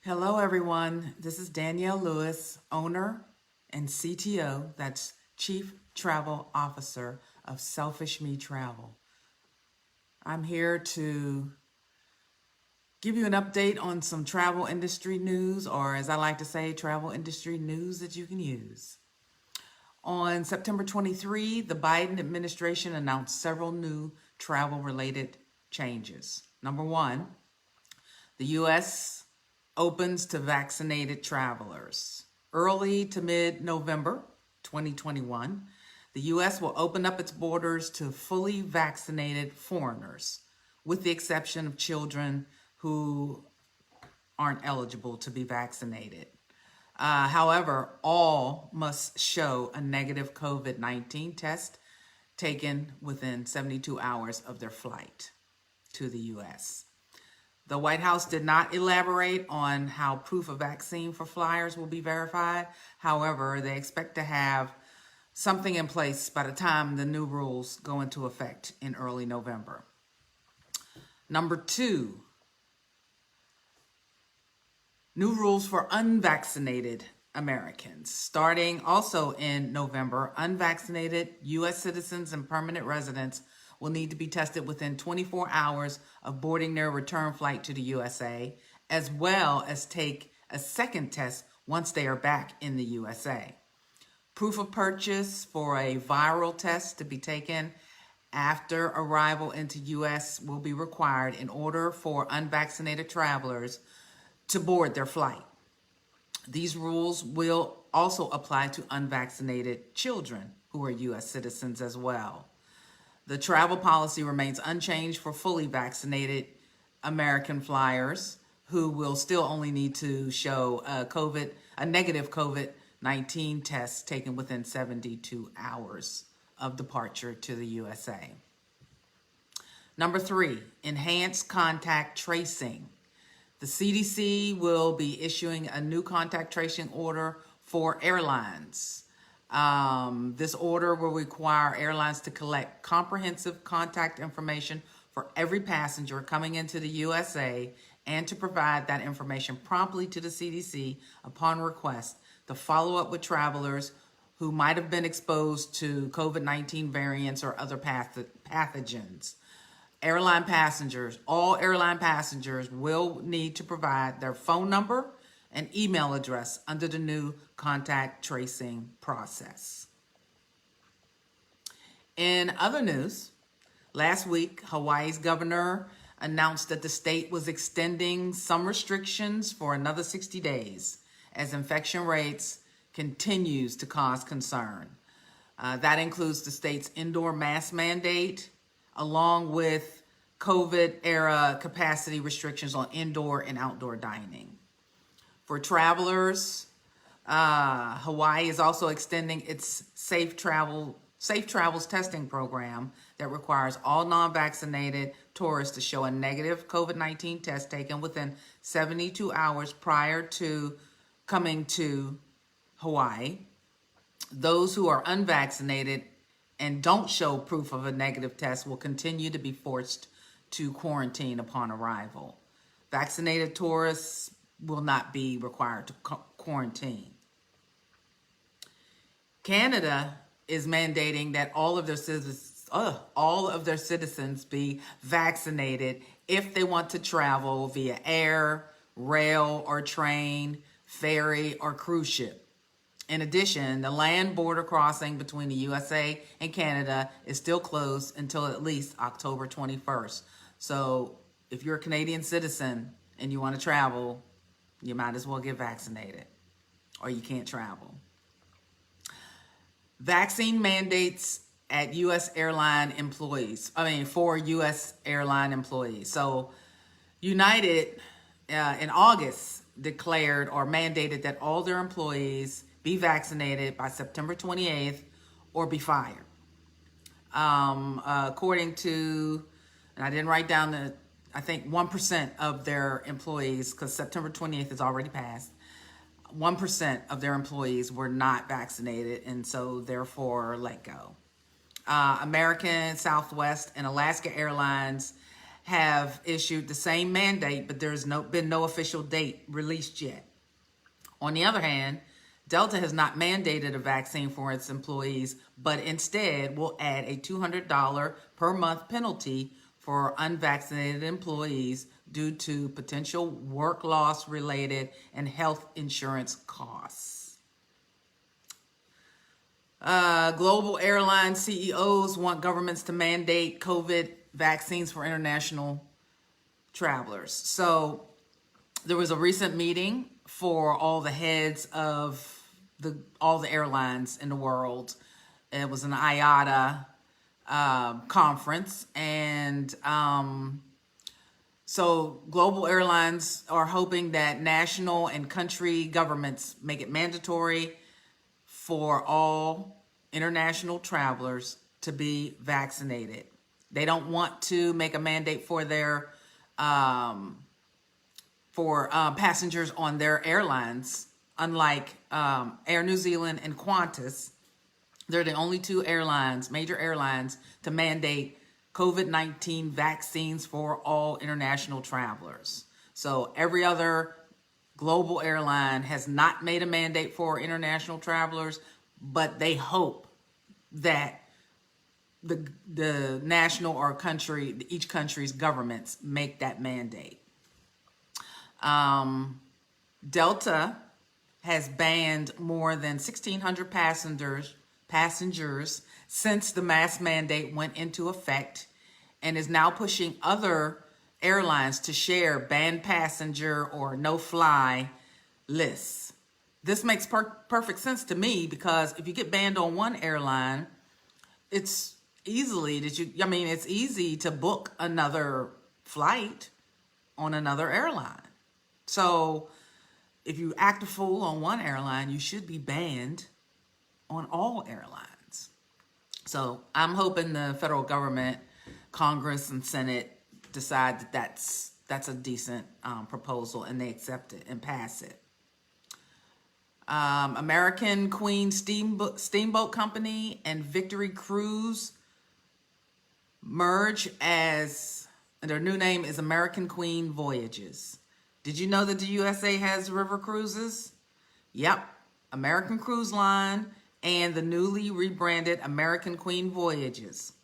Hello, everyone. This is Danielle Lewis, owner and CTO, that's Chief Travel Officer of Selfish Me Travel. I'm here to give you an update on some travel industry news, or as I like to say, travel industry news that you can use. On September 23, the Biden administration announced several new travel-related changes. Number one, the U.S. opens to vaccinated travelers. Early to mid-November 2021, the U.S. will open up its borders to fully vaccinated foreigners, with the exception of children who aren't eligible to be vaccinated. However, all must show a negative COVID-19 test taken within 72 hours of their flight to the U.S. The White House did not elaborate on how proof of vaccine for flyers will be verified. However, they expect to have something in place by the time the new rules go into effect in early November. Number two, new rules for unvaccinated Americans. Starting also in November, unvaccinated U.S. citizens and permanent residents will need to be tested within 24 hours of boarding their return flight to the USA, as well as take a second test once they are back in the USA. Proof of purchase for a viral test to be taken after arrival into U.S. will be required in order for unvaccinated travelers to board their flight. These rules will also apply to unvaccinated children who are U.S. citizens as well. The travel policy remains unchanged for fully vaccinated American flyers who will still only need to show a negative COVID-19 test taken within 72 hours of departure to the USA. Number three, enhanced contact tracing. The CDC will be issuing a new contact tracing order for airlines. This order will require airlines to collect comprehensive contact information for every passenger coming into the USA and to provide that information promptly to the CDC upon request to follow up with travelers who might have been exposed to COVID-19 variants or other pathogens. All airline passengers will need to provide their phone number and email address under the new contact tracing process. In other news, last week, Hawaii's governor announced that the state was extending some restrictions for another 60 days as infection rates continues to cause concern. That includes the state's indoor mask mandate, along with COVID-era capacity restrictions on indoor and outdoor dining. For travelers, Hawaii is also extending its Safe Travels testing program that requires all non-vaccinated tourists to show a negative COVID-19 test taken within 72 hours prior to coming to Hawaii. Those who are unvaccinated and don't show proof of a negative test will continue to be forced to quarantine upon arrival. Vaccinated tourists will not be required to quarantine. Canada is mandating that all of their citizens be vaccinated if they want to travel via air, rail, or train, ferry, or cruise ship. In addition, the land border crossing between the USA and Canada is still closed until at least October 21st. So if you're a Canadian citizen and you want to travel, you might as well get vaccinated or you can't travel. Vaccine mandates at U.S. airline employees, for U.S. airline employees. So United in August declared or mandated that all their employees be vaccinated by September 28th or be fired. According to, and I didn't write down I think 1% of their employees, because September 28th is already passed, 1% of their employees were not vaccinated and so therefore let go. American, Southwest, and Alaska Airlines have issued the same mandate, but there's been no official date released yet. On the other hand, Delta has not mandated a vaccine for its employees, but instead will add a $200 per month penalty for unvaccinated employees due to potential work loss related and health insurance costs. Global airline CEOs want governments to mandate COVID vaccines for international travelers. So there was a recent meeting for all the heads of all the airlines in the world. It was an IATA conference, and so global airlines are hoping that national and country governments make it mandatory for all international travelers to be vaccinated. They don't want to make a mandate for their passengers on their airlines. Unlike Air New Zealand and Qantas, they're the only two airlines, major airlines, to mandate COVID-19 vaccines for all international travelers. So every other global airline has not made a mandate for international travelers, but they hope that the national or each country's governments make that mandate. Delta has banned more than 1,600 passengers since the mask mandate went into effect, and is now pushing other airlines to share banned passenger or no-fly lists. This makes perfect sense to me, because if you get banned on one airline, it's easy to book another flight on another airline. So if you act a fool on one airline, you should be banned on all airlines. So I'm hoping the federal government, Congress and Senate decide that that's a decent proposal, and they accept it and pass it. American Queen Steamboat Company and Victory Cruise merge as their new name is American Queen Voyages. Did you know that the USA has river cruises? Yep, American Cruise Line and the newly rebranded American Queen Voyages.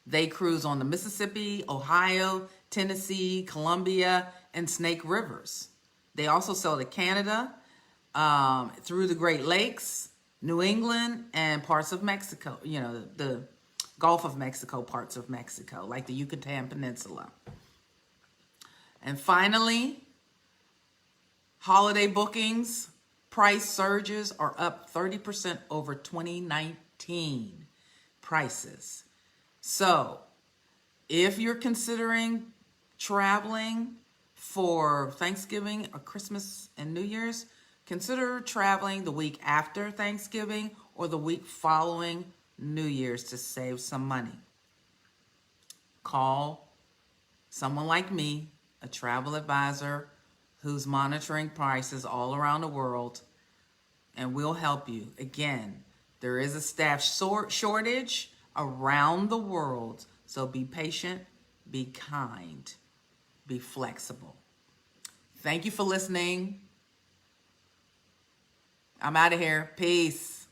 They cruise on the Mississippi, Ohio, Tennessee, Columbia, and Snake Rivers. They also sail to Canada, through the Great Lakes, New England, and parts of Mexico, the Gulf of Mexico, parts of Mexico, like the Yucatan Peninsula. And finally, holiday bookings, price surges are up 30% over 2019 prices. So if you're considering traveling for Thanksgiving or Christmas and New Year's, consider traveling the week after Thanksgiving or the week following New Year's to save some money. Call someone like me, a travel advisor who's monitoring prices all around the world, and we'll help you. Again, there is a staff shortage around the world, so be patient, be kind, be flexible. Thank you for listening. I'm out of here. Peace.